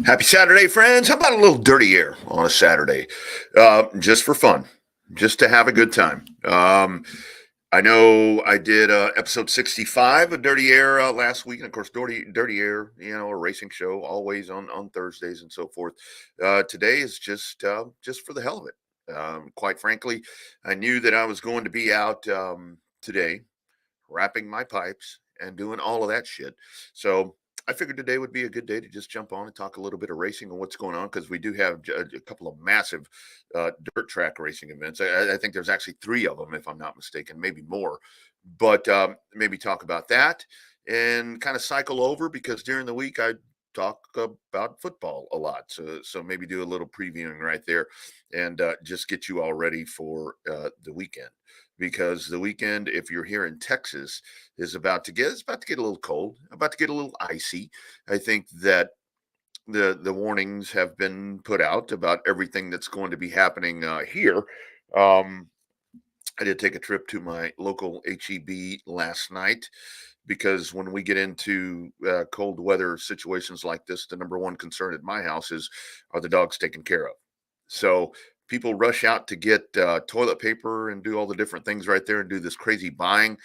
Happy Saturday, friends. How about a little dirty air on a Saturday? Just for fun, just to have a good time. I know I did episode 65 of Dirty Air last week. And of course, Dirty Air, a racing show, always on Thursdays and so forth. Today is just for the hell of it. Quite frankly, I knew that I was going to be out today wrapping my pipes and doing all of that shit. So I figured today would be a good day to just jump on and talk a little bit of racing and what's going on because we do have a couple of massive dirt track racing events. I think there's actually three of them, if I'm not mistaken, maybe more. But maybe talk about that and kind of cycle over because during the week I talk about football a lot. So maybe do a little previewing right there and just get you all ready for the weekend because the weekend, if you're here in Texas, is about to get a little cold, about to get a little icy. I think that the warnings have been put out about everything that's going to be happening here. Um, I did take a trip to my local HEB last night because when we get into cold weather situations like this, the number one concern at my house is are the dogs taken care of? So people rush out to get toilet paper and do all the different things right there and do this crazy buying.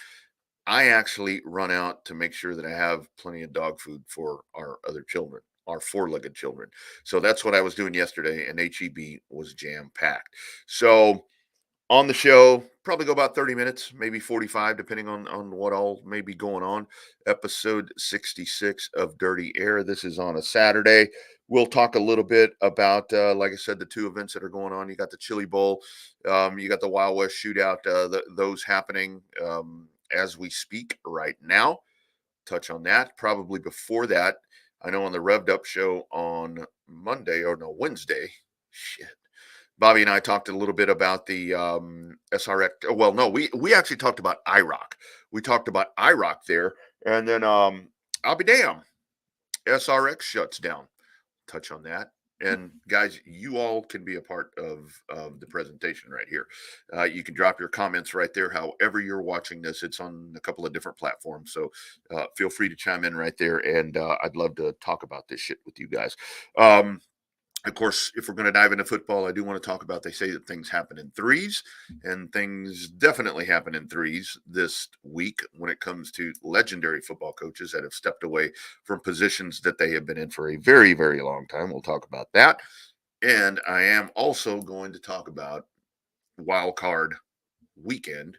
I actually run out to make sure that I have plenty of dog food for our other children, our four-legged children. So that's what I was doing yesterday, and HEB was jam packed. So on the show, probably go about 30 minutes, maybe 45, depending on what all may be going on. Episode 66 of Dirty Air. This is on a Saturday. We'll talk a little bit about, like I said, the two events that are going on. You got the Chili Bowl, you got the Wild West Shootout, those happening as we speak right now. Touch on that. Probably before that, I know on the Revved Up show on Monday, or no, Wednesday, shit. Bobby and I talked a little bit about the SRX. Well, no, we actually talked about IROC. We talked about IROC there, and then I'll be damned, SRX shuts down. Touch on that. And guys, you all can be a part of the presentation right here. You can drop your comments right there. However you're watching this, it's on a couple of different platforms. So feel free to chime in right there. And I'd love to talk about this shit with you guys. Of course, if we're going to dive into football, I do want to talk about they say that things happen in threes, and things definitely happen in threes this week when it comes to legendary football coaches that have stepped away from positions that they have been in for a very, very long time. We'll talk about that. And I am also going to talk about wild card weekend,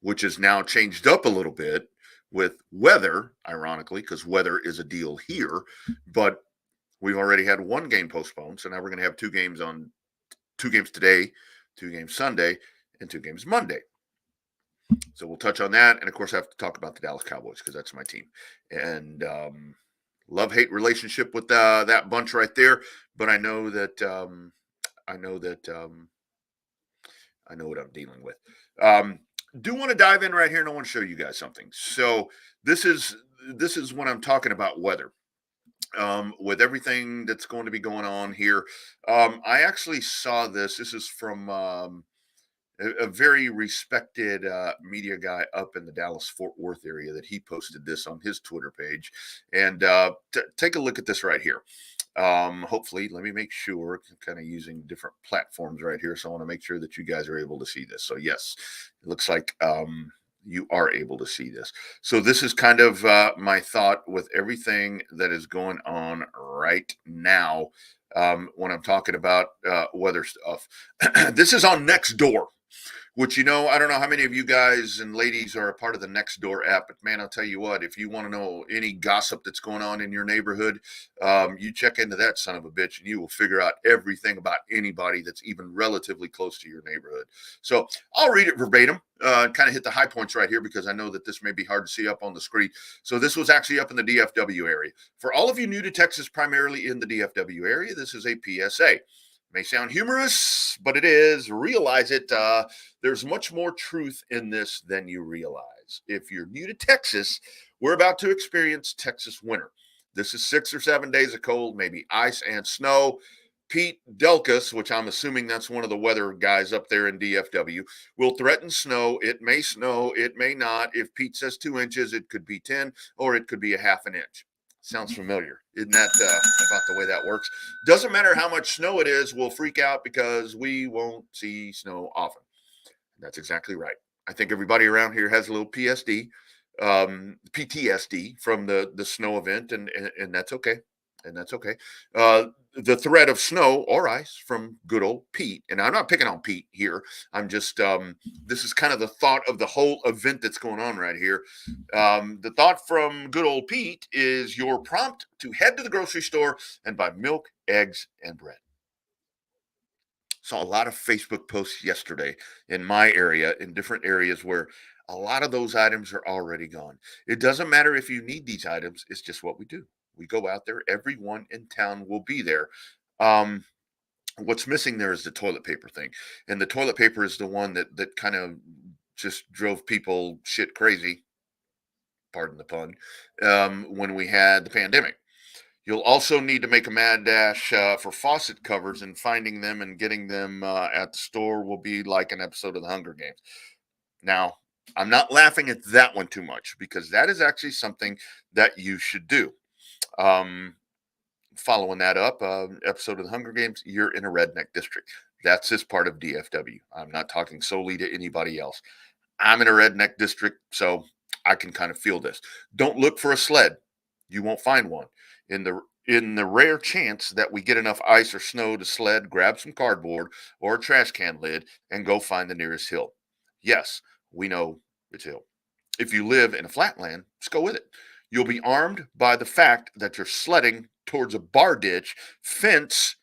which is now changed up a little bit with weather, ironically, because weather is a deal here. But we've already had one game postponed, so now we're going to have two games today, two games Sunday, and two games Monday. So we'll touch on that, and of course, I have to talk about the Dallas Cowboys because that's my team, and love-hate relationship with that bunch right there. But I know that I know that I know what I'm dealing with. Do want to dive in right here, and I want to show you guys something. So this is when I'm talking about weather. With everything that's going to be going on here. I actually saw this. This is from a very respected media guy up in the Dallas Fort Worth area that he posted this on his Twitter page. And take a look at this right here. Hopefully, let me make sure, kind of using different platforms right here. So I want to make sure that you guys are able to see this. So, yes, it looks like you are able to see this. So this is kind of my thought with everything that is going on right now when I'm talking about weather stuff. This is on Nextdoor, which, I don't know how many of you guys and ladies are a part of the Nextdoor app, but man, I'll tell you what, if you want to know any gossip that's going on in your neighborhood, you check into that son of a bitch and you will figure out everything about anybody that's even relatively close to your neighborhood. So I'll read it verbatim, kind of hit the high points right here because I know that this may be hard to see up on the screen. So this was actually up in the DFW area. For all of you new to Texas, primarily in the DFW area, this is a PSA. May sound humorous, but it is. Realize it. There's much more truth in this than you realize. If you're new to Texas, we're about to experience Texas winter. This is 6 or 7 days of cold, maybe ice and snow. Pete Delkus, which I'm assuming that's one of the weather guys up there in DFW, will threaten snow. It may, it may not. If Pete says 2 inches, it could be 10, or it could be a half an inch. Sounds familiar. Isn't that about the way that works? Doesn't matter how much snow it is, we'll freak out because we won't see snow often. That's exactly right. I think everybody around here has a little PTSD from the snow event, and that's okay. And that's okay. Uh, the threat of snow or ice from good old Pete, and I'm not picking on Pete here. I'm just this is kind of the thought of the whole event that's going on right here. The thought from good old Pete is you're prompt to head to the grocery store and buy milk, eggs, and bread. Saw a lot of Facebook posts yesterday in my area, in different areas where a lot of those items are already gone. It doesn't matter if you need these items, it's just what we do. We go out there, everyone in town will be there. Um, what's missing there is the toilet paper thing. And the toilet paper is the one that kind of just drove people shit crazy, pardon the pun, when we had the pandemic. You'll also need to make a mad dash for faucet covers, and finding them and getting them at the store will be like an episode of the Hunger Games. Now, I'm not laughing at that one too much because that is actually something that you should do. Um, Following that up, episode of the Hunger Games, you're in a redneck district. That's this part of DFW. I'm not talking solely to anybody else. I'm in a redneck district, so I can kind of feel this. Don't look for a sled. You won't find one. In the rare chance that we get enough ice or snow to sled, grab some cardboard or a trash can lid and go find the nearest hill. Yes, we know it's hill. If you live in a flatland, just go with it. You'll be armed by the fact that you're sledding towards a bar ditch, fence,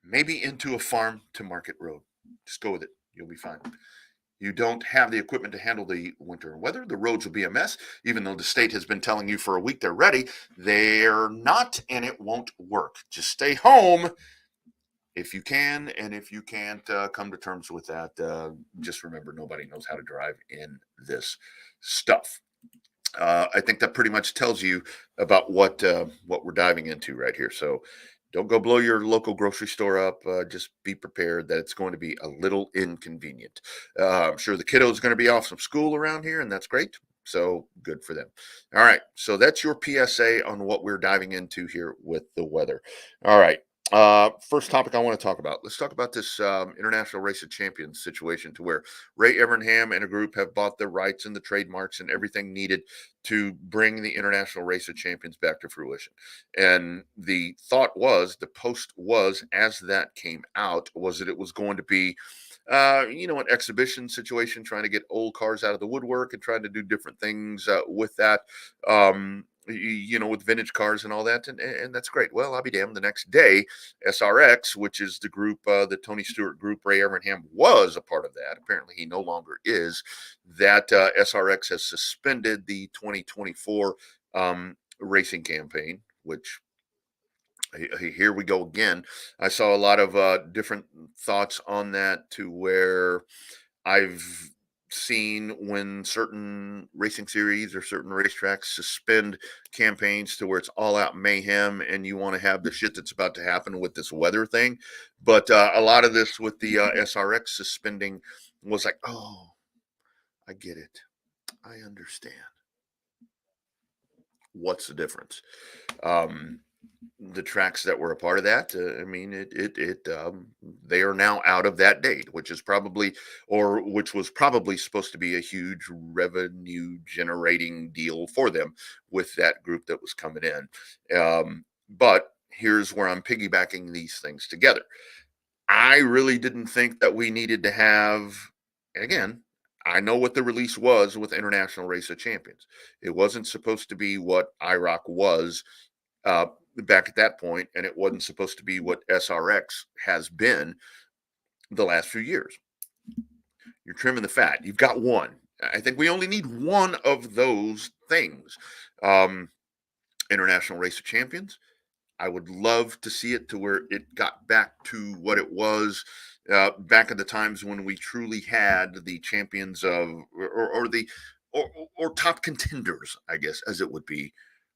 maybe into a farm to market road. Just go with it. You'll be fine. You don't have the equipment to handle the winter weather. The roads will be a mess, even though the state has been telling you for a week they're ready. They're not, and it won't work. Just stay home if you can, and if you can't come to terms with that, just remember nobody knows how to drive in this stuff. I think that pretty much tells you about what we're diving into right here. So don't go blow your local grocery store up. Just be prepared that it's going to be a little inconvenient. I'm sure the kiddo's going to be off from school around here, and that's great. So good for them. All right. So that's your PSA on what we're diving into here with the weather. All right. First topic I want to talk about. Let's talk about this International Race of Champions situation, to where Ray Evernham and a group have bought the rights and the trademarks and everything needed to bring the International Race of Champions back to fruition. And the thought was, the post was, as that came out, was that it was going to be an exhibition situation, trying to get old cars out of the woodwork and trying to do different things with that. With vintage cars and all that, and that's great. Well, I'll be damned. The next day, SRX, which is the group, the Tony Stewart group, Ray Evernham was a part of that. Apparently, he no longer is. That SRX has suspended the 2024 racing campaign, which here we go again. I saw a lot of different thoughts on that, to where I've seen when certain racing series or certain racetracks suspend campaigns to where it's all out mayhem and you want to have the shit that's about to happen with this weather thing. But a lot of this with the SRX suspending was like, oh, I get it. I understand. What's the difference? The tracks that were a part of that, they are now out of that date, which was probably supposed to be a huge revenue generating deal for them with that group that was coming in. But here's where I'm piggybacking these things together. I really didn't think that we needed to have, and again, I know what the release was with International Race of Champions. It wasn't supposed to be what IROC was uh, back at that point, and it wasn't supposed to be what SRX has been the last few years. You're trimming the fat. You've got one. I think we only need one of those things. International Race of Champions. I would love to see it to where it got back to what it was back at the times when we truly had the champions of, or top contenders, I guess, as it would be,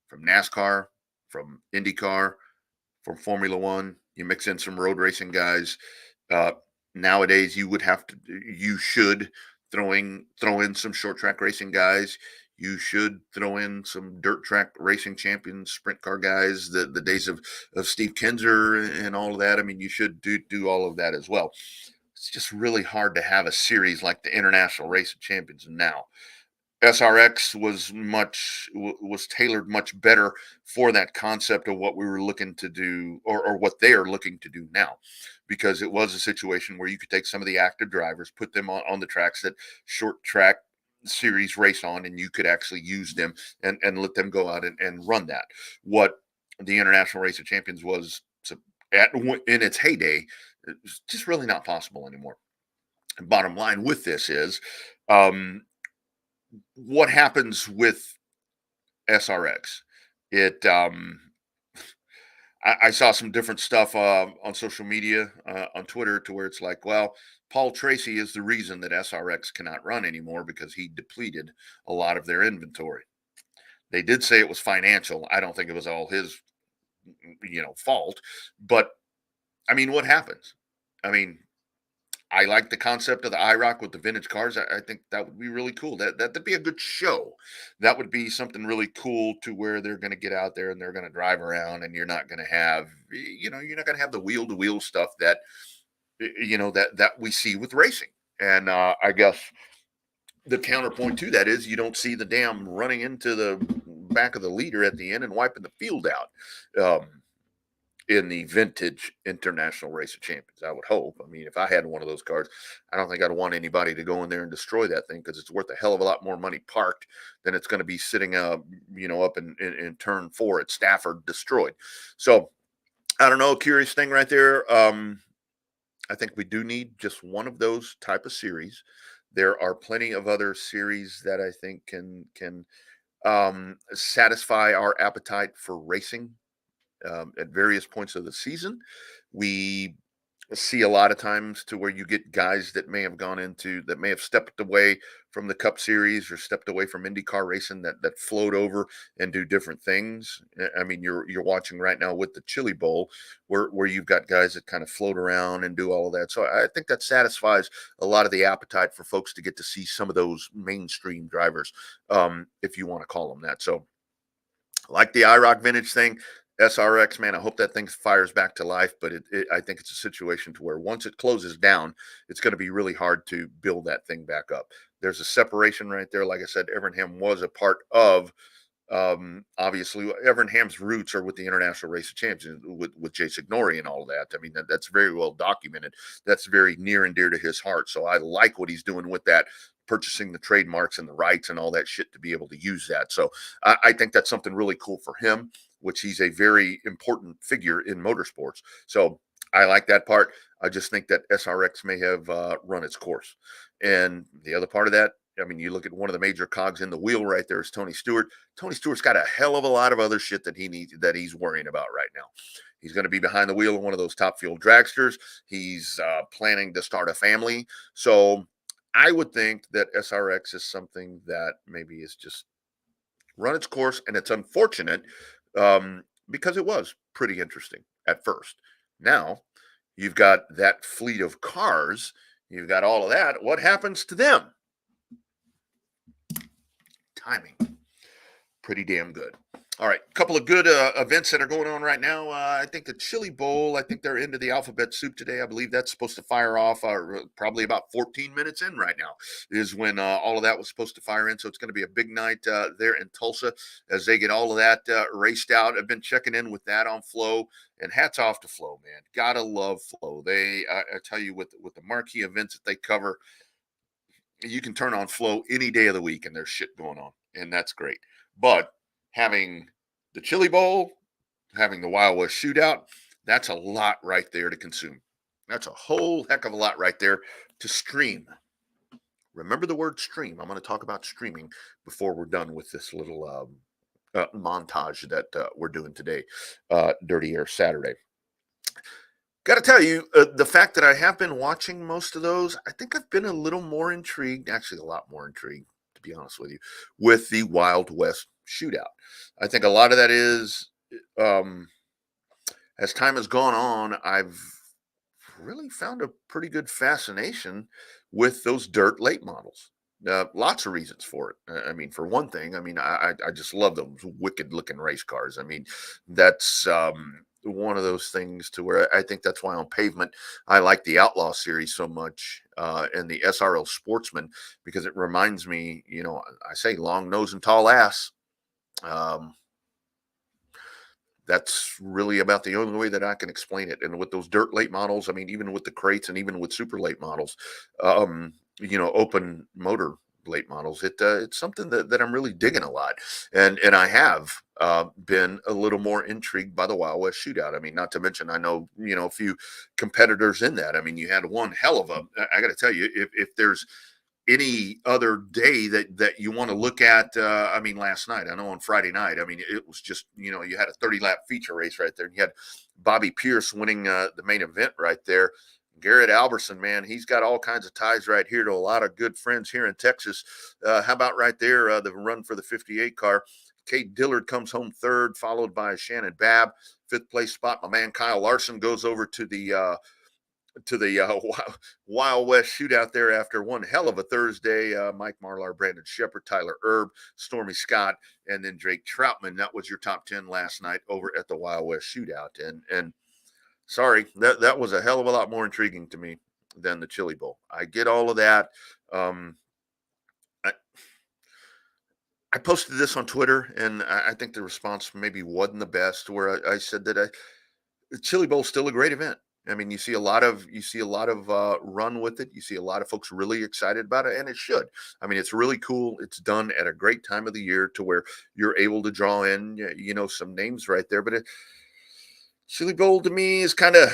from NASCAR, from IndyCar, from Formula One. You mix in some road racing guys. Nowadays, you should throw in some short track racing guys. You should throw in some dirt track racing champions, sprint car guys, the days of Steve Kinzer and all of that. I mean, you should do all of that as well. It's just really hard to have a series like the International Race of Champions now. SRX was tailored much better for that concept of what we were looking to do, or what they are looking to do now, because it was a situation where you could take some of the active drivers, put them on the tracks that short track series race on, and you could actually use them and let them go out and run that. What the International Race of Champions was in its heyday, it's just really not possible anymore. And bottom line with this is, what happens with SRX? It I saw some different stuff on social media, on Twitter, to where it's like, well, Paul Tracy is the reason that SRX cannot run anymore because he depleted a lot of their inventory. They did say it was financial. I don't think it was all his, fault. But I mean, what happens? I mean, I like the concept of the IROC with the vintage cars. I think that would be really cool. That'd be a good show. That would be something really cool, to where they're going to get out there and they're going to drive around, and you're not going to have, you're not going to have the wheel to wheel stuff that, that we see with racing. And I guess the counterpoint to that is you don't see the dam running into the back of the leader at the end and wiping the field out. In the vintage International Race of Champions, I would hope. I mean, if I had one of those cars, I don't think I'd want anybody to go in there and destroy that thing, because it's worth a hell of a lot more money parked than it's going to be sitting, up in turn 4 at Stafford destroyed. So I don't know, curious thing right there. I think we do need just one of those type of series. There are plenty of other series that I think can satisfy our appetite for racing at various points of the season. We see a lot of times to where you get guys that may have stepped away from the Cup Series or stepped away from IndyCar racing, that float over and do different things. I mean, you're watching right now with the Chili Bowl, where you've got guys that kind of float around and do all of that. So I think that satisfies a lot of the appetite for folks to get to see some of those mainstream drivers, if you want to call them that. So, like the IROC vintage thing, SRX, man, I hope that thing fires back to life. But I think it's a situation to where once it closes down, it's going to be really hard to build that thing back up. There's a separation right there. Like I said, Evernham was a part of, obviously, Evernham's roots are with the International Race of Champions, with Jay Signori and all of that. I mean, that's very well documented. That's very near and dear to his heart. So I like what he's doing with that, purchasing the trademarks and the rights and all that shit to be able to use that. So I think that's something really cool for him, which he's a very important figure in motorsports. So I like that part. I just think that SRX may have run its course. And the other part of that, I mean, you look at one of the major cogs in the wheel right there is Tony Stewart. Tony Stewart's got a hell of a lot of other shit that he's worrying about right now. He's going to be behind the wheel of one of those top fuel dragsters. He's planning to start a family. So I would think that SRX is something that maybe is just run its course, and it's unfortunate, because it was pretty interesting at first. Now you've got that fleet of cars, you've got all of that. What happens to them? Timing. Pretty damn good. All right, a couple of good events that are going on right now. I think the Chili Bowl, I think they're into the alphabet soup today. I believe that's supposed to fire off probably about 14 minutes in right now is when all of that was supposed to fire in. So it's going to be a big night there in Tulsa as they get all of that raced out. I've been checking in with that on Flow, and hats off to Flow, man. Gotta love Flow. I tell you, with the marquee events that they cover, you can turn on Flow any day of the week and there's shit going on, and that's great. But having the Chili Bowl, having the Wild West Shootout, that's a lot right there to consume. That's a whole heck of a lot right there to stream. Remember the word stream. I'm going to talk about streaming before we're done with this little montage that we're doing today, Dirty Air Saturday. Got to tell you, the fact that I have been watching most of those, I think I've been a little more intrigued, actually a lot more intrigued, to be honest with you, with the Wild West Shootout. I think a lot of that is, as time has gone on, I've really found a pretty good fascination with those dirt late models. Lots of reasons for it. I mean, for one thing, I mean, I just love those wicked looking race cars. I mean, that's one of those things to where I think that's why on pavement I like the Outlaw series so much, and the SRL Sportsman, because it reminds me, I say long nose and tall ass. Um, that's really about the only way that I can explain it. And with those dirt late models, I mean, even with the crates and even with super late models, open motor late models, it's something that I'm really digging a lot. And I have been a little more intrigued by the Wild West Shootout. I mean, not to mention, I know, a few competitors in that. I mean, you had one hell of a, I got to tell you, if there's any other day that you want to look at, I mean, last night, I know on Friday night, I mean, it was just, you had a 30-lap feature race right there, and you had Bobby Pierce winning the main event right there. Garrett Alberson, man, he's got all kinds of ties right here to a lot of good friends here in Texas. How about right there, the run for the 58 car? Kate Dillard comes home third, followed by Shannon Babb. Fifth place spot, my man Kyle Larson goes over to the Wild West Shootout there after one hell of a Thursday. Mike Marlar, Brandon Shepard, Tyler Erb, Stormy Scott, and then Drake Troutman. That was your top 10 last night over at the Wild West Shootout. And sorry, that was a hell of a lot more intriguing to me than the Chili Bowl. I get all of that. I posted this on Twitter, and I think the response maybe wasn't the best. Where I said that the Chili Bowl is still a great event. I mean, you see a lot of run with it. You see a lot of folks really excited about it, and it should. I mean, it's really cool. It's done at a great time of the year to where you're able to draw in, some names right there. But Chili Bowl to me is kind of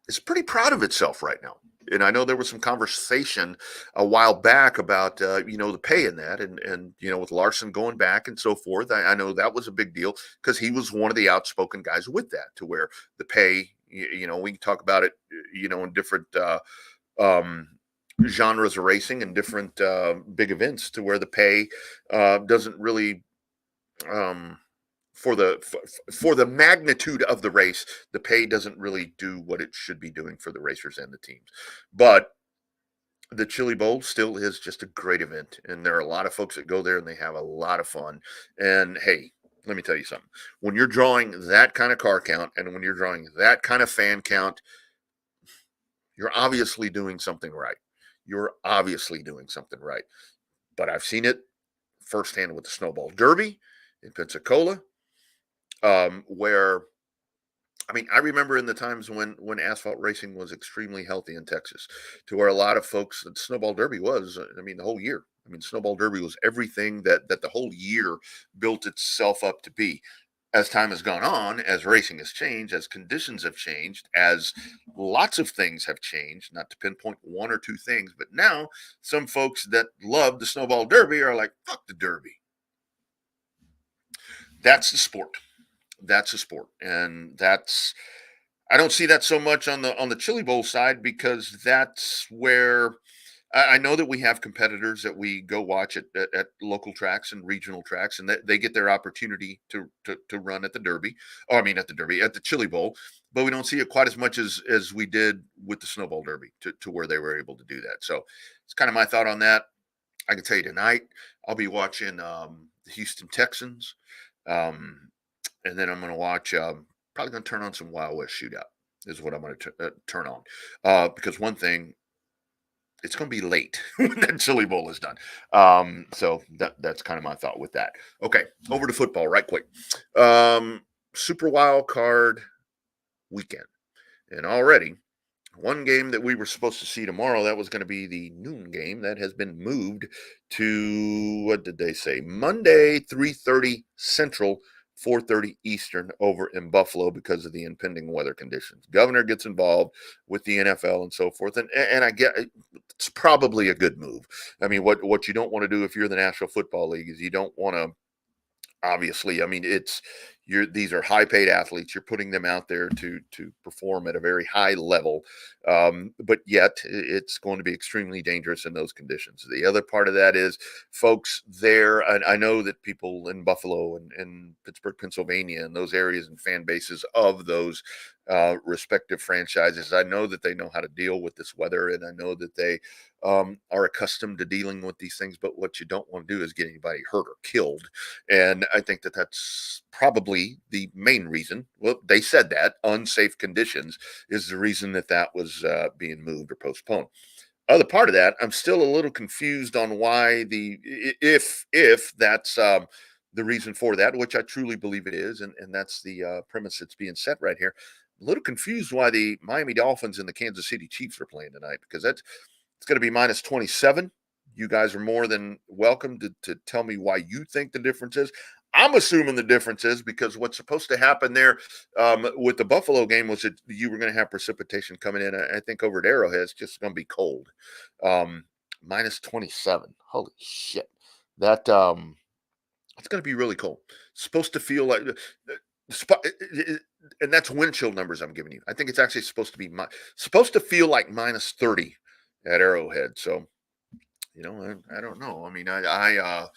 it's pretty proud of itself right now. And I know there was some conversation a while back about the pay in that, and with Larson going back and so forth. I know that was a big deal because he was one of the outspoken guys with that, to where the pay, we can talk about it, in different genres of racing and different big events, to where the pay doesn't really. For the magnitude of the race, the pay doesn't really do what it should be doing for the racers and the teams. But the Chili Bowl still is just a great event, and there are a lot of folks that go there and they have a lot of fun. And hey, let me tell you something. When you're drawing that kind of car count and when you're drawing that kind of fan count, you're obviously doing something right. You're obviously doing something right. But I've seen it firsthand with the Snowball Derby in Pensacola. Where, I mean, I remember in the times when asphalt racing was extremely healthy in Texas, to where a lot of folks, the Snowball Derby was, I mean, the whole year. I mean, Snowball Derby was everything that the whole year built itself up to be. As time has gone on, as racing has changed, as conditions have changed, as lots of things have changed, not to pinpoint one or two things, but now some folks that love the Snowball Derby are like, fuck the Derby. That's the sport. That's a sport, and I don't see that so much on the Chili Bowl side, because that's where I know that we have competitors that we go watch at local tracks and regional tracks, and that they get their opportunity to run at the Derby. Or, I mean, at the Chili Bowl, but we don't see it quite as much as we did with the Snowball Derby, to where they were able to do that. So it's kind of my thought on that. I can tell you tonight I'll be watching the Houston Texans. And then I'm going to watch, probably going to turn on some Wild West Shootout is what I'm going to turn on. Because one thing, it's going to be late when that Chili Bowl is done. So that's kind of my thought with that. Okay, over to football right quick. Super Wild Card weekend. And already, one game that we were supposed to see tomorrow, that was going to be the noon game, that has been moved to, what did they say? Monday, 3:30 Central, 4:30 Eastern, over in Buffalo, because of the impending weather conditions. Governor gets involved with the NFL and so forth, and I get it's probably a good move. I mean, what you don't want to do if you're the National Football League is you don't want to, obviously, I mean, these are high paid athletes. You're putting them out there to perform at a very high level, but yet it's going to be extremely dangerous in those conditions. The other part of that is, folks there, I know that people in Buffalo and Pittsburgh, Pennsylvania, and those areas and fan bases of those respective franchises. I know that they know how to deal with this weather, and I know that they are accustomed to dealing with these things. But what you don't want to do is get anybody hurt or killed. And I think that that's probably the main reason. Well, they said that unsafe conditions is the reason that that was being moved or postponed. Other part of that, I'm still a little confused on why if that's the reason for that, which I truly believe it is, and that's the premise that's being set right here. A little confused why the Miami Dolphins and the Kansas City Chiefs are playing tonight, because that's it's going to be minus 27. You guys are more than welcome to tell me why you think the difference is. I'm assuming the difference is because what's supposed to happen there with the Buffalo game was that you were going to have precipitation coming in. I think over at Arrowhead, it's just going to be cold. Minus 27. Holy shit. That it's going to be really cold. Supposed to feel like and that's wind chill numbers I'm giving you. I think it's actually supposed to be supposed to feel like minus 30 at Arrowhead. So, I don't know. I mean, I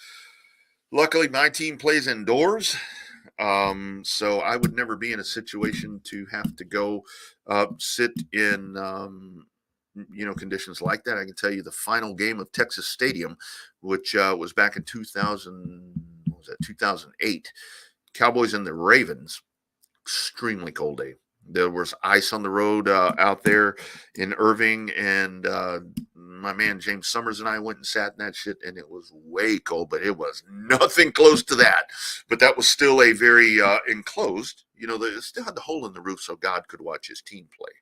luckily my team plays indoors. So I would never be in a situation to have to go sit in conditions like that. I can tell you the final game of Texas Stadium, which was back in 2000, what was that, 2008, Cowboys and the Ravens, extremely cold day. There was ice on the road out there in Irving, and my man James Summers and I went and sat in that shit, and it was way cold, but it was nothing close to that. But that was still a very enclosed, they still had the hole in the roof so God could watch his team play.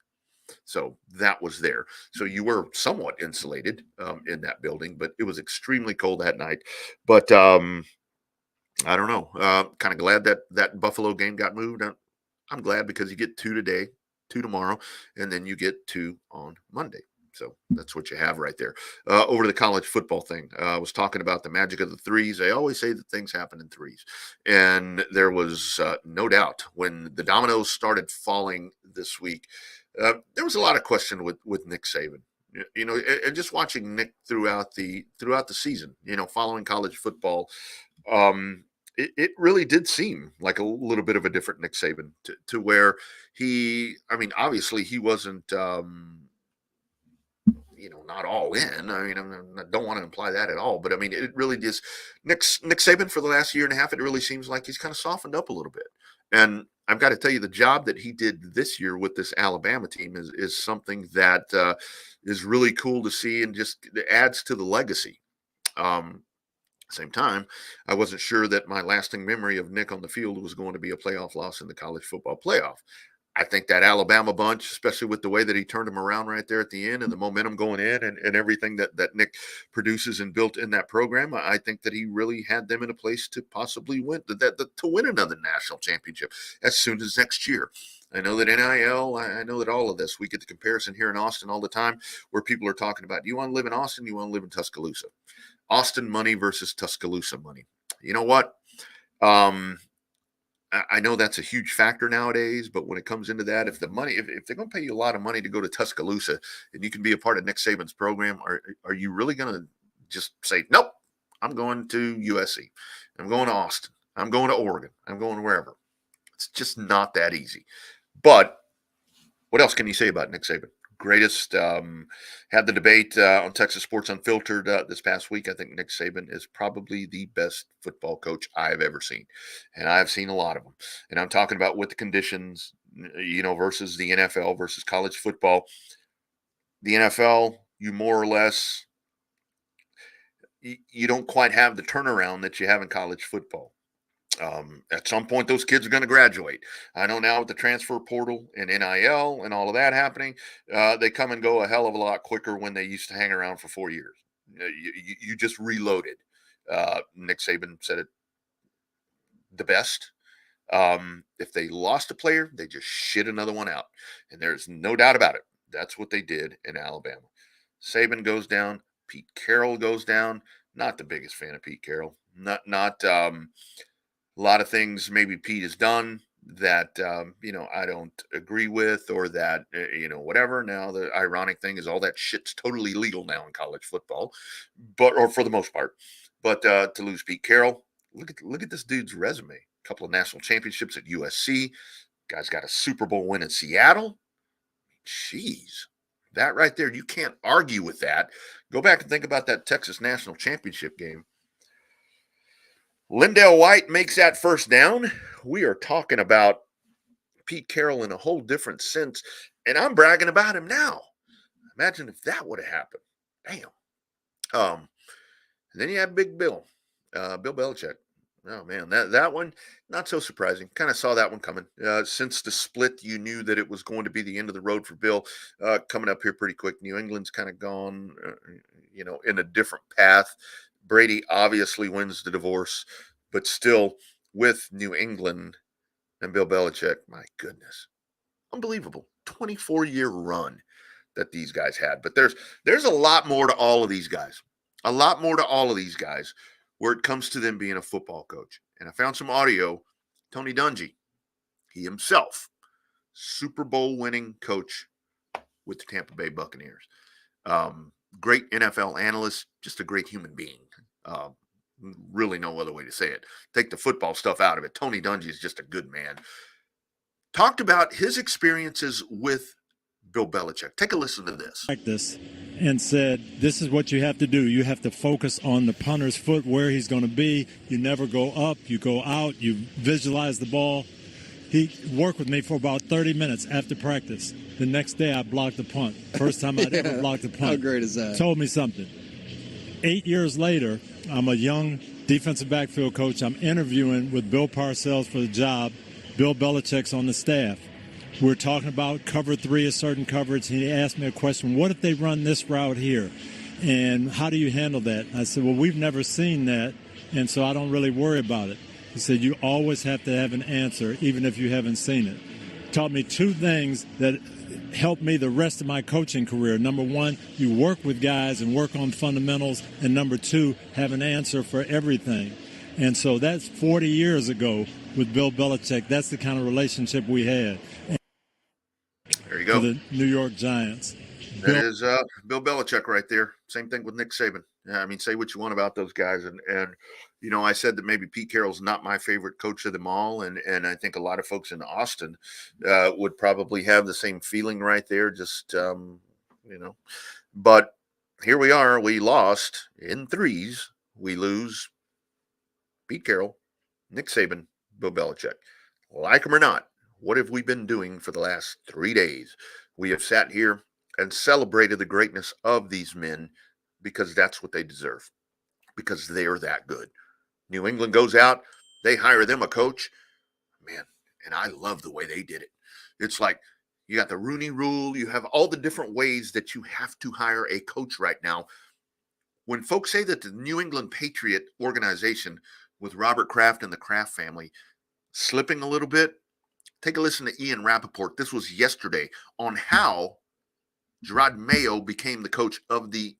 So that was there. So you were somewhat insulated in that building, but it was extremely cold that night. But I don't know. Kind of glad that that Buffalo game got moved. I'm glad because you get 2 today, 2 tomorrow, and then you get 2 on Monday. So that's what you have right there. Over to the college football thing. I was talking about the magic of the threes. They always say that things happen in threes. And there was no doubt when the dominoes started falling this week, there was a lot of question with Nick Saban. And just watching Nick throughout the season, following college football, it really did seem like a little bit of a different Nick Saban to where obviously he wasn't, not all in. I don't want to imply that at all, but it really is. Nick Saban for the last year and a half, it really seems like he's kind of softened up a little bit. And I've got to tell you, the job that he did this year with this Alabama team is something that is really cool to see and just adds to the legacy. Same time, I wasn't sure that my lasting memory of Nick on the field was going to be a playoff loss in the college football playoff. I think that Alabama bunch, especially with the way that he turned them around right there at the end and the momentum going in and everything that Nick produces and built in that program, I think that he really had them in a place to possibly win to win another national championship as soon as next year. I know that NIL, I know that all of this, we get the comparison here in Austin all the time where people are talking about, do you want to live in Austin? Do you want to live in Tuscaloosa? Austin money versus Tuscaloosa money. You know what? I know that's a huge factor nowadays, but when it comes into that, if they're going to pay you a lot of money to go to Tuscaloosa and you can be a part of Nick Saban's program, are you really going to just say, nope, I'm going to USC. I'm going to Austin. I'm going to Oregon. I'm going wherever. It's just not that easy. But what else can you say about Nick Saban? Greatest, had the debate on Texas Sports Unfiltered this past week. I think Nick Saban is probably the best football coach I've ever seen. And I've seen a lot of them. And I'm talking about with the conditions, versus the NFL versus college football. The NFL, you more or less, you don't quite have the turnaround that you have in college football. At some point, those kids are going to graduate. I know now with the transfer portal and NIL and all of that happening, they come and go a hell of a lot quicker when they used to hang around for 4 years. You just reloaded. Nick Saban said it the best. If they lost a player, they just shit another one out. And there's no doubt about it. That's what they did in Alabama. Saban goes down. Pete Carroll goes down. Not the biggest fan of Pete Carroll. Not a lot of things maybe Pete has done that, I don't agree with or that, whatever. Now, the ironic thing is all that shit's totally legal now in college football, or for the most part. But to lose Pete Carroll, look at this dude's resume. A couple of national championships at USC, Guy's got a Super Bowl win in Seattle. Jeez, that right there, you can't argue with that. Go back and think about that Texas National Championship game. Lindell White makes that first down. We are talking about Pete Carroll in a whole different sense, and I'm bragging about him now. Imagine if that would have happened. Damn. And then you have Big Bill, Bill Belichick. Oh man, that one not so surprising. Kind of saw that one coming. Since the split, you knew that it was going to be the end of the road for Bill. Coming up here pretty quick. New England's kind of gone, in a different path. Brady obviously wins the divorce, but still with New England and Bill Belichick, my goodness, unbelievable 24-year run that these guys had. But there's a lot more to all of these guys. A lot more to all of these guys where it comes to them being a football coach. And I found some audio. Tony Dungy, he himself, Super Bowl winning coach with the Tampa Bay Buccaneers. Great NFL analyst, just a great human being. Really no other way to say it. Take the football stuff out of it. Tony Dungy is just a good man. Talked about his experiences with Bill Belichick. Take a listen to this. Like this, and said, this is what you have to do. You have to focus on the punter's foot, where he's going to be. You never go up. You go out. You visualize the ball. He worked with me for about 30 minutes after practice. The next day, I blocked the punt. First time I'd ever blocked a punt. How great is that? Told me something. 8 years later, I'm a young defensive backfield coach. I'm interviewing with Bill Parcells for the job. Bill Belichick's on the staff. We're talking about cover 3, a certain coverage. He asked me a question, what if they run this route here? And how do you handle that? I said, well, we've never seen that, and so I don't really worry about it. He said, you always have to have an answer, even if you haven't seen it. Taught me 2 things that helped me the rest of my coaching career. Number 1, you work with guys and work on fundamentals. And number 2, have an answer for everything. And so that's 40 years ago with Bill Belichick. That's the kind of relationship we had. There you go. For the New York Giants. That is Bill Belichick right there. Same thing with Nick Saban. Yeah, I mean, say what you want about those guys. And I said that maybe Pete Carroll's not my favorite coach of them all. And I think a lot of folks in Austin would probably have the same feeling right there. Just, But here we are. We lost in 3s. We lose Pete Carroll, Nick Saban, Bill Belichick. Like them or not, what have we been doing for the last 3 days? We have sat here and celebrated the greatness of these men because that's what they deserve, because they are that good. New England goes out, they hire them a coach, man, and I love the way they did it. It's like you got the Rooney Rule, you have all the different ways that you have to hire a coach right now. When folks say that the New England Patriot organization with Robert Kraft and the Kraft family slipping a little bit, take a listen to Ian Rappaport. This was yesterday on how Gerard Mayo became the coach of the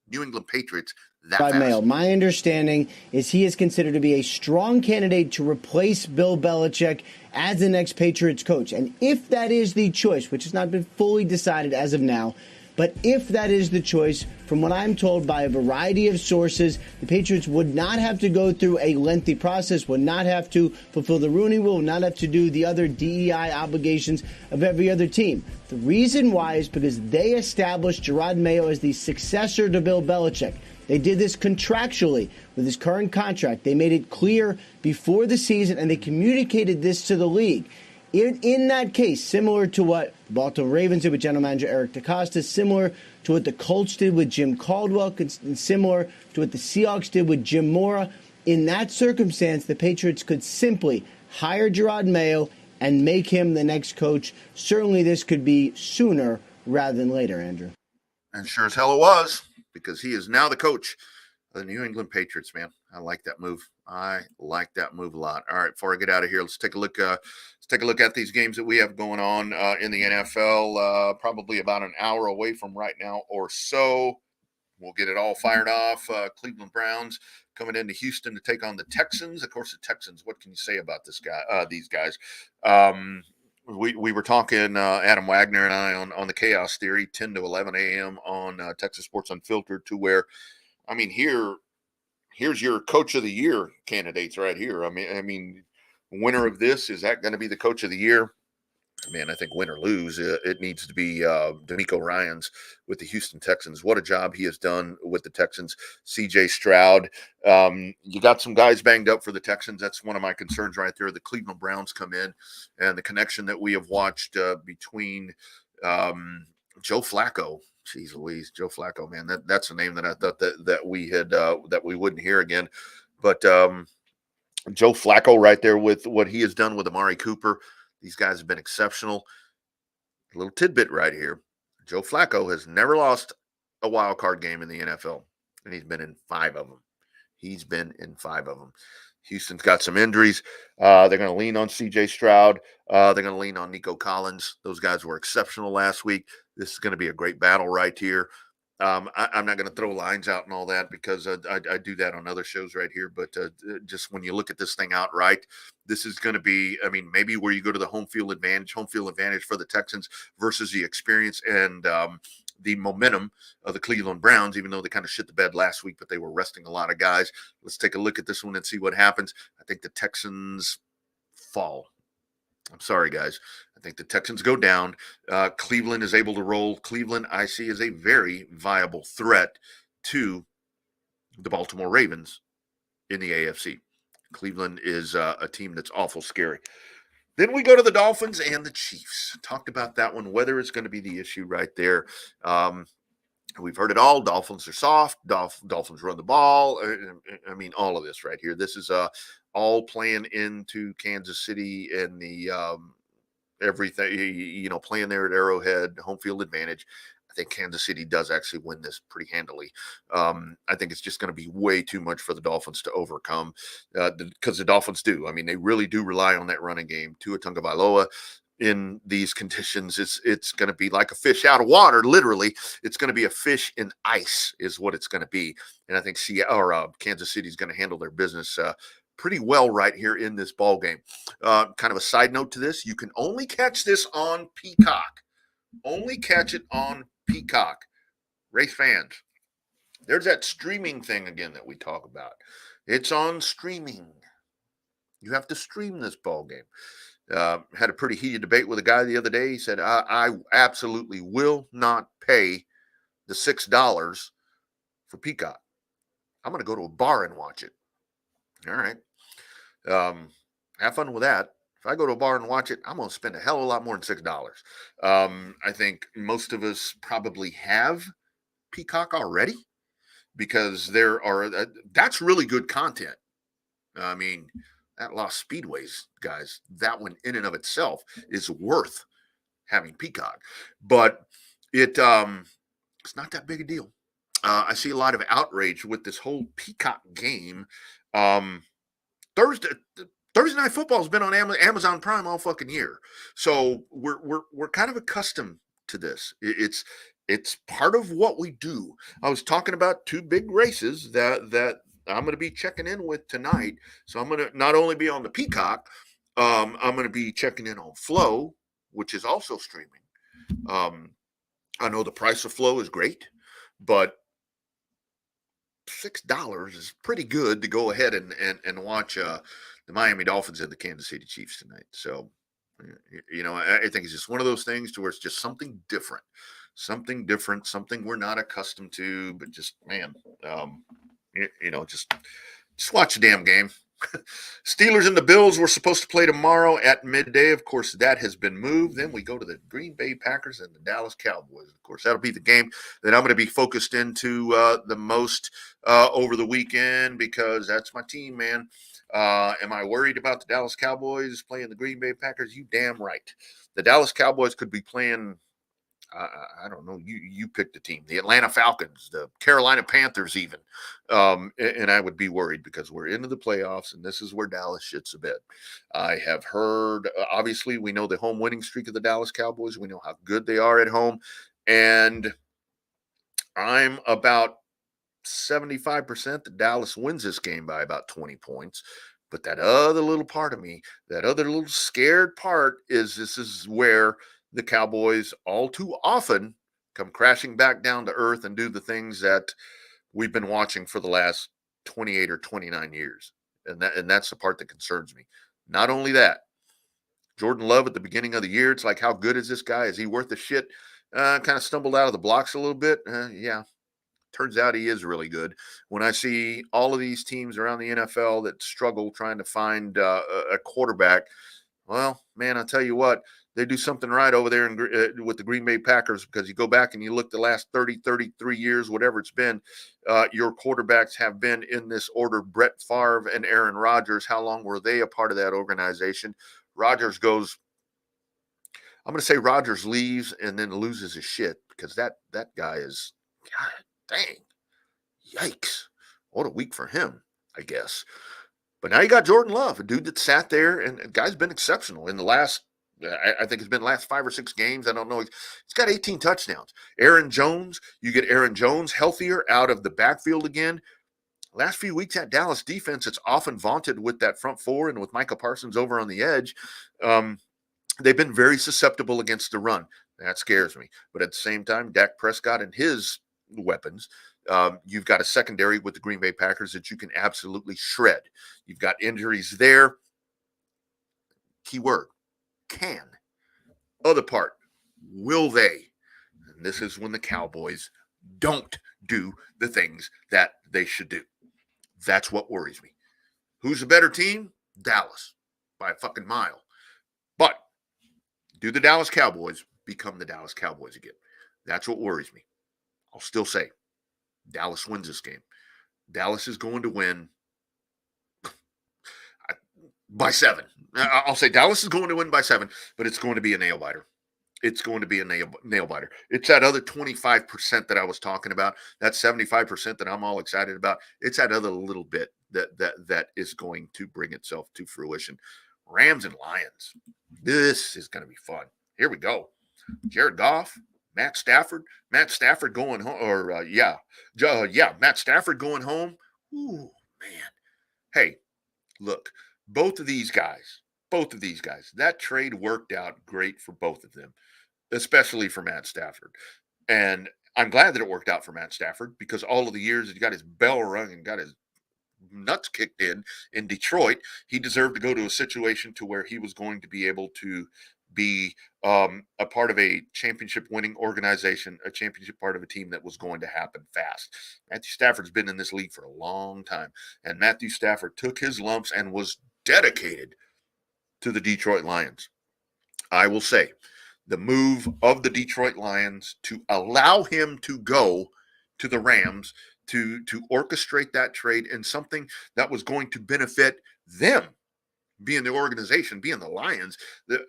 New England Patriots that fast. Mayo. My understanding is he is considered to be a strong candidate to replace Bill Belichick as the next Patriots coach. And if that is the choice, which has not been fully decided as of now, but if that is the choice, from what I'm told by a variety of sources, the Patriots would not have to go through a lengthy process, would not have to fulfill the Rooney Rule, would not have to do the other DEI obligations of every other team. The reason why is because they established Gerard Mayo as the successor to Bill Belichick. They did this contractually with his current contract. They made it clear before the season, and they communicated this to the league. In that case, similar to what the Baltimore Ravens did with general manager Eric DeCosta, similar to what the Colts did with Jim Caldwell, and similar to what the Seahawks did with Jim Mora, in that circumstance, the Patriots could simply hire Gerard Mayo and make him the next coach. Certainly this could be sooner rather than later, Andrew. And sure as hell it was, because he is now the coach of the New England Patriots, man. I like that move. I like that move a lot. All right, before I get out of here, let's take a look. Let's take a look at these games that we have going on in the NFL. Probably about an hour away from right now or so. We'll get it all fired off. Cleveland Browns coming into Houston to take on the Texans. Of course, the Texans. What can you say about this guy? These guys. We were talking, Adam Wagner and I, on the Chaos Theory, 10 to 11 a.m. on Texas Sports Unfiltered, to where, I mean, here's your Coach of the Year candidates right here. I mean, winner of this, is that going to be the Coach of the Year? man, I think win or lose, it needs to be D'Amico Ryans with the Houston Texans. What a job he has done with the Texans. C.J. Stroud. You got some guys banged up for the Texans. That's one of my concerns right there. The Cleveland Browns come in, and the connection that we have watched between Joe Flacco. Jeez Louise, Joe Flacco, man, that's a name that I thought that we had that we wouldn't hear again. But Joe Flacco right there with what he has done with Amari Cooper. These guys have been exceptional. A little tidbit right here. Joe Flacco has never lost a wild card game in the NFL, and he's been in 5 of them. He's been in 5 of them. Houston's got some injuries. They're going to lean on C.J. Stroud. They're going to lean on Nico Collins. Those guys were exceptional last week. This is going to be a great battle right here. I'm not going to throw lines out and all that because I do that on other shows right here. But just when you look at this thing outright, this is going to be, I mean, maybe where you go to the home field advantage for the Texans versus the experience and the momentum of the Cleveland Browns, even though they kind of shit the bed last week, but they were resting a lot of guys. Let's take a look at this one and see what happens. I think the Texans fall. I'm sorry, guys. I think the Texans go down. Cleveland is able to roll. Cleveland, I see, is a very viable threat to the Baltimore Ravens in the AFC. Cleveland is a team that's awful scary. Then we go to the Dolphins and the Chiefs. Talked about that one. Weather is going to be the issue right there. We've heard it all. Dolphins are soft. Dolphins run the ball. I mean, all of this right here. This is all playing into Kansas City and the everything, playing there at Arrowhead, home field advantage. I think Kansas City does actually win this pretty handily. I think it's just going to be way too much for the Dolphins to overcome because the Dolphins do. I mean, they really do rely on that running game. Tua Tagovailoa in these conditions, it's going to be like a fish out of water. Literally, it's going to be a fish in ice is what it's going to be. And I think Kansas City is going to handle their business pretty well right here in this ball game. Kind of a side note to this, you can only catch this on Peacock. Only catch it on Peacock. Race fans, there's that streaming thing again that we talk about. It's on streaming. You have to stream this ball game. Had a pretty heated debate with a guy the other day. He said, I absolutely will not pay the $6 for Peacock. I'm going to go to a bar and watch it. All right. Have fun with that. If I go to a bar and watch it, I'm going to spend a hell of a lot more than $6. I think most of us probably have Peacock already because that's really good content. I mean, that Lost Speedways, guys, that one in and of itself is worth having Peacock. But it's not that big a deal. I see a lot of outrage with this whole Peacock game. Thursday Night Football has been on Amazon Prime all fucking year, so we're kind of accustomed to this. It's part of what we do. I was talking about 2 big races that I'm going to be checking in with tonight. So I'm going to not only be on the Peacock, I'm going to be checking in on Flow, which is also streaming. I know the price of Flow is great, but $6 is pretty good to go ahead and watch the Miami Dolphins and the Kansas City Chiefs tonight. So, I think it's just one of those things to where it's just something different, something we're not accustomed to, but just, man, just watch the damn game. Steelers and the Bills were supposed to play tomorrow at midday. Of course, that has been moved. Then we go to the Green Bay Packers and the Dallas Cowboys. Of course, that'll be the game that I'm going to be focused into the most over the weekend because that's my team, man. Am I worried about the Dallas Cowboys playing the Green Bay Packers? You damn right. The Dallas Cowboys could be playing I don't know. You pick the team. The Atlanta Falcons, the Carolina Panthers, even. And I would be worried because we're into the playoffs, and this is where Dallas shits a bit. I have heard. Obviously, we know the home winning streak of the Dallas Cowboys. We know how good they are at home, and I'm about 75% that Dallas wins this game by about 20 points. But that other little part of me, that other little scared part, is this is where the Cowboys all too often come crashing back down to earth and do the things that we've been watching for the last 28 or 29 years. And that's the part that concerns me. Not only that, Jordan Love at the beginning of the year, it's like, how good is this guy? Is he worth the shit? Kind of stumbled out of the blocks a little bit. Yeah, turns out he is really good. When I see all of these teams around the NFL that struggle trying to find a quarterback, well, man, I'll tell you what, they do something right over there with the Green Bay Packers, because you go back and you look the last 30, 33 years, whatever it's been, your quarterbacks have been in this order: Brett Favre and Aaron Rodgers. How long were they a part of that organization? Rodgers goes, I'm going to say Rodgers leaves and then loses his shit, because that guy is, God dang, yikes. What a week for him, I guess. But now you got Jordan Love, a dude that sat there, and the guy's been exceptional in the last, I think it's been last 5 or 6 games. I don't know. He's got 18 touchdowns. Aaron Jones, you get Aaron Jones healthier out of the backfield again. Last few weeks, that Dallas defense, it's often vaunted with that front four and with Micah Parsons over on the edge. They've been very susceptible against the run. That scares me. But at the same time, Dak Prescott and his weapons, you've got a secondary with the Green Bay Packers that you can absolutely shred. You've got injuries there. Keyword, can. Other part, will they? And this is when the Cowboys don't do the things that they should do. That's what worries me. Who's a better team? Dallas, by a fucking mile. But do the Dallas Cowboys become the Dallas Cowboys again? That's what worries me. I'll still say Dallas wins this game. Dallas is going to win by 7. I'll say Dallas is going to win by 7, but it's going to be a nail biter. It's going to be a nail biter. It's that other 25% that I was talking about, that 75% that I'm all excited about. It's that other little bit that is going to bring itself to fruition. Rams and Lions. This is going to be fun. Here we go. Jared Goff, Matt Stafford going home, Matt Stafford going home. Ooh, man. Hey, look, both of these guys, that trade worked out great for both of them, especially for Matt Stafford. And I'm glad that it worked out for Matt Stafford, because all of the years he got his bell rung and got his nuts kicked in Detroit, he deserved to go to a situation to where he was going to be able to be a part of a championship winning organization, a championship part of a team that was going to happen fast. Matthew Stafford's been in this league for a long time, and Matthew Stafford took his lumps and was dedicated to the Detroit Lions. I will say the move of the Detroit Lions to allow him to go to the Rams, to orchestrate that trade in something that was going to benefit them, being the organization, being the Lions, that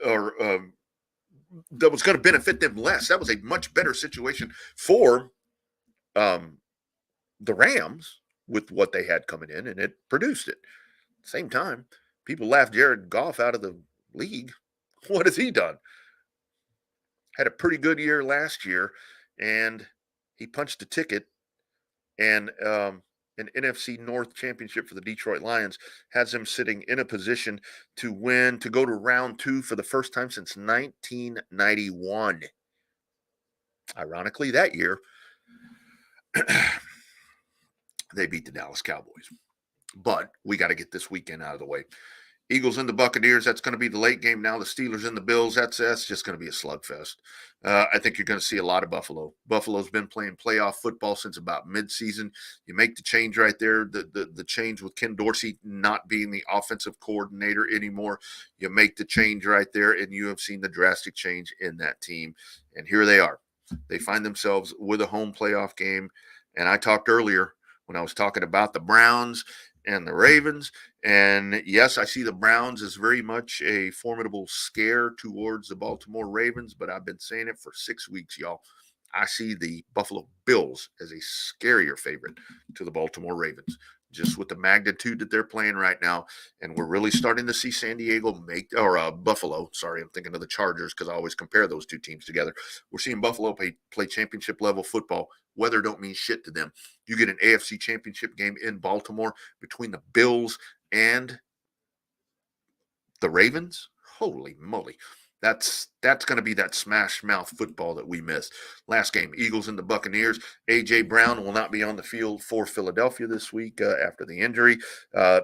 was going to benefit them less. That was a much better situation for the Rams with what they had coming in, and it produced it. Same time, people laughed Jared Goff out of the league. What has he done? Had a pretty good year last year, and he punched a ticket, and an NFC North championship for the Detroit Lions has him sitting in a position to win, to go to round 2 for the first time since 1991. Ironically, that year, they beat the Dallas Cowboys. But we got to get this weekend out of the way. Eagles and the Buccaneers, that's going to be the late game now. The Steelers and the Bills, that's just going to be a slugfest. I think you're going to see a lot of Buffalo. Buffalo's been playing playoff football since about midseason. You make the change right there, the change with Ken Dorsey not being the offensive coordinator anymore. You make the change right there, and you have seen the drastic change in that team. And here they are. They find themselves with a home playoff game. And I talked earlier when I was talking about the Browns and the Ravens. And yes, I see the Browns as very much a formidable scare towards the Baltimore Ravens, but I've been saying it for 6 weeks, y'all. I see the Buffalo Bills as a scarier favorite to the Baltimore Ravens, just with the magnitude that they're playing right now. And we're really starting to see San Diego Buffalo. Sorry, I'm thinking of the Chargers because I always compare those two teams together. We're seeing Buffalo play championship level football. Weather don't mean shit to them. You get an AFC championship game in Baltimore between the Bills and the Ravens. Holy moly. That's going to be that smash mouth football that we miss. Last game, Eagles and the Buccaneers. A.J. Brown will not be on the field for Philadelphia this week after the injury.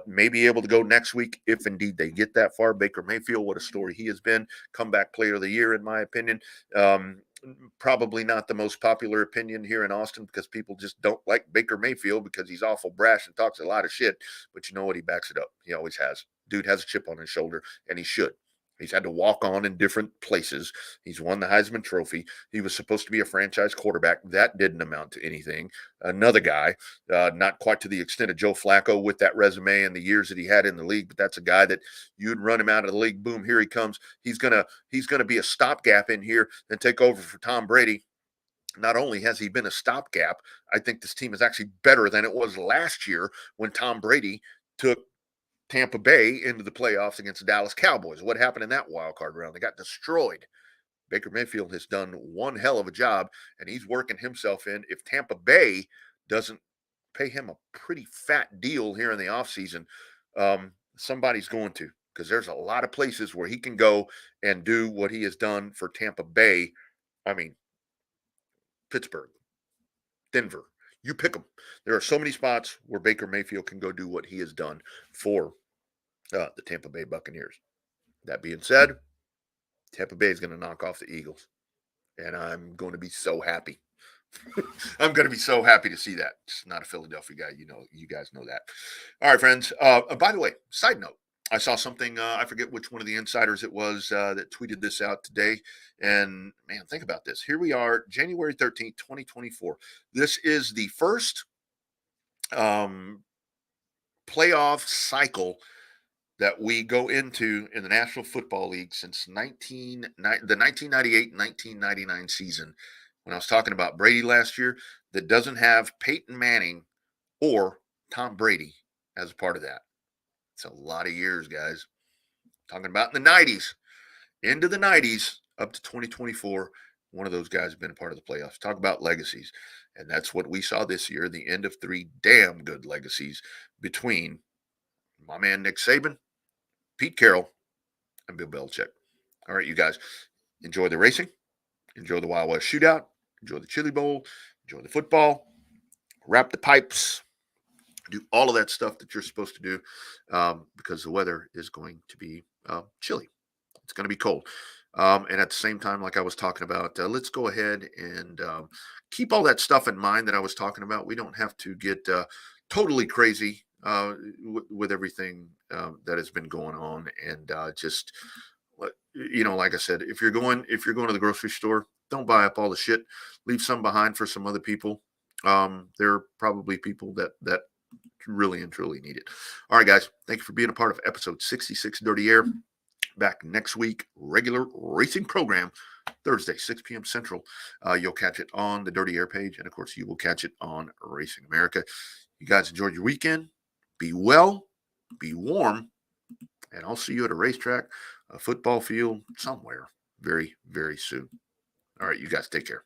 May be able to go next week if indeed they get that far. Baker Mayfield, what a story he has been. Comeback player of the year, in my opinion. Probably not the most popular opinion here in Austin because people just don't like Baker Mayfield because he's awful brash and talks a lot of shit. But you know what? He backs it up. He always has. Dude has a chip on his shoulder, and he should. He's had to walk on in different places. He's won the Heisman Trophy. He was supposed to be a franchise quarterback. That didn't amount to anything. Another guy, not quite to the extent of Joe Flacco with that resume and the years that he had in the league, but that's a guy that you'd run him out of the league. Boom, here he comes. He's gonna be a stopgap in here and take over for Tom Brady. Not only has he been a stopgap, I think this team is actually better than it was last year when Tom Brady took Tampa Bay into the playoffs against the Dallas Cowboys. What happened in that wild card round? They got destroyed. Baker Mayfield has done one hell of a job, and he's working himself in. If Tampa Bay doesn't pay him a pretty fat deal here in the offseason, somebody's going to, because there's a lot of places where he can go and do what he has done for Tampa Bay. I mean, Pittsburgh, Denver, you pick them. There are so many spots where Baker Mayfield can go do what he has done for the Tampa Bay Buccaneers. That being said, Tampa Bay is going to knock off the Eagles, and I'm going to be so happy. I'm going to be so happy to see that. Just not a Philadelphia guy, you guys know that. All right, friends. By the way, side note, I saw something. I forget which one of the insiders it was that tweeted this out today. And man, think about this. Here we are, January 13th, 2024. This is the first playoff cycle that we go into in the National Football League since the 1998-1999 season. When I was talking about Brady last year, that doesn't have Peyton Manning or Tom Brady as a part of that. It's a lot of years, guys. Talking about in the 90s, into the 90s, up to 2024, one of those guys has been a part of the playoffs. Talk about legacies. And that's what we saw this year, the end of 3 damn good legacies between my man Nick Saban, Pete Carroll, and Bill Belichick. All right, you guys, enjoy the racing, enjoy the Wild West Shootout, enjoy the Chili Bowl, enjoy the football, wrap the pipes, do all of that stuff that you're supposed to do because the weather is going to be chilly. It's going to be cold. And at the same time, like I was talking about, let's go ahead and keep all that stuff in mind that I was talking about. We don't have to get totally crazy with everything that has been going on, and just like I said, if you're going to the grocery store, don't buy up all the shit. Leave some behind for some other people. There are probably people that really and truly need it. All right, guys, thank you for being a part of episode 66 Dirty Air. Back next week, regular racing program, Thursday, 6 p.m. Central. You'll catch it on the Dirty Air page, and of course, you will catch it on Racing America. You guys enjoyed your weekend. Be well, be warm, and I'll see you at a racetrack, a football field, somewhere very, very soon. All right, you guys take care.